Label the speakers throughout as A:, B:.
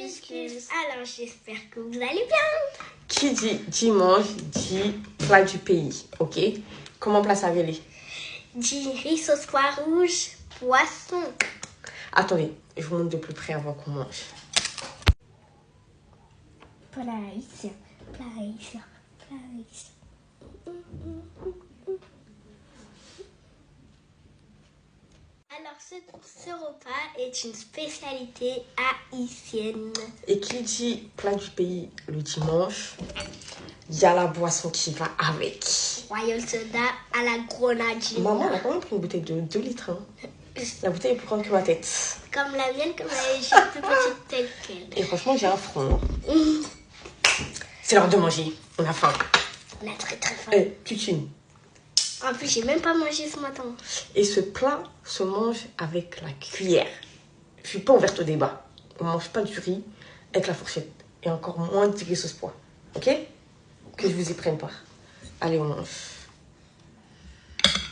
A: Couscous. Alors, j'espère que vous allez bien.
B: Qui dit dimanche dit plat du pays, ok? Comment plat ça veut?
A: Dit riz sauce pois rouge, poisson.
B: Attendez, je vous montre de plus près avant qu'on mange.
A: Plat haïtien, plat haïtien, plat haïtien. Alors, ce repas est une spécialité haïtienne.
B: Et qui dit plat du pays le dimanche, il y a la boisson qui va avec.
A: Royal soda à la grenadine.
B: Maman, elle a quand même pris une bouteille de 2 litres. Hein. La bouteille est plus grande que ma tête.
A: Comme la mienne, comme elle est juste plus petite telle qu'elle.
B: Et franchement, j'ai un front. C'est l'heure de manger. On a faim.
A: On a très très faim.
B: Tutine.
A: En plus, j'ai même pas mangé ce matin.
B: Et ce plat se mange avec la cuillère. Je suis pas ouverte au débat. On mange pas du riz avec la fourchette. Et encore moins de riz sauce pois. Ok? Que je vous y prenne pas. Allez, on mange.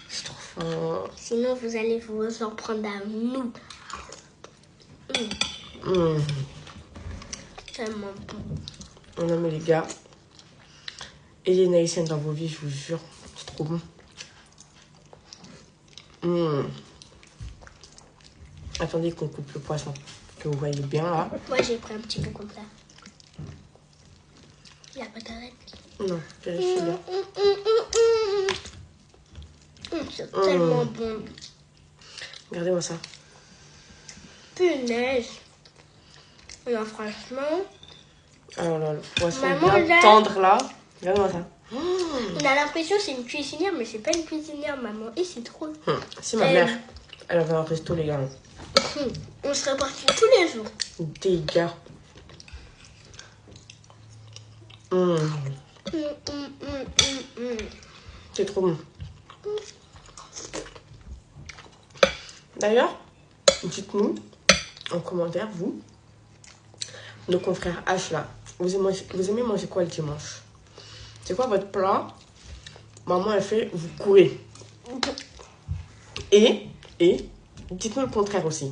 B: C'est trop faim.
A: Sinon, vous allez vous en prendre à nous. Tellement bon.
B: On aime les gars. Et les haïtiennes dans vos vies, je vous jure. C'est trop bon. Attendez qu'on coupe le poisson. Que vous voyez bien là.
A: Moi, j'ai pris un petit peu comme ça. Il n'y a pas d'arrêt.
B: Non, j'ai celui-là.
A: C'est tellement bon.
B: Regardez-moi ça.
A: Punaise. Non, franchement.
B: Alors là, le poisson
A: Maman,
B: bien tendre là. Regardez-moi ça.
A: On a l'impression que c'est une cuisinière, mais c'est pas une cuisinière, maman. Et c'est trop.
B: Si ma mère, elle avait un resto, les gars.
A: On serait partis tous les jours.
B: Des gars. C'est trop bon. D'ailleurs, dites-nous en commentaire, vous, nos confrères H là, vous aimez manger quoi le dimanche? C'est quoi votre plat? Maman, elle fait, vous courez. Et dites-nous le contraire aussi.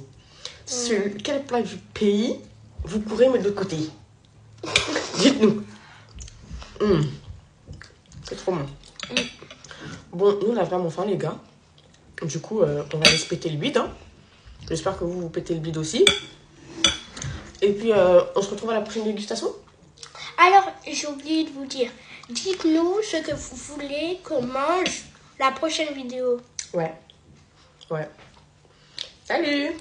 B: Sur quel plat du pays vous courez, mais de l'autre côté? Dites-nous. C'est trop bon. Bon, nous, on a vraiment faim, les gars. Du coup, on va aller se péter le bide. Hein. J'espère que vous pétez le bide aussi. Et puis, on se retrouve à la prochaine dégustation.
A: Alors, j'ai oublié de vous dire. Dites-nous ce que vous voulez qu'on mange la prochaine vidéo.
B: Ouais. Salut!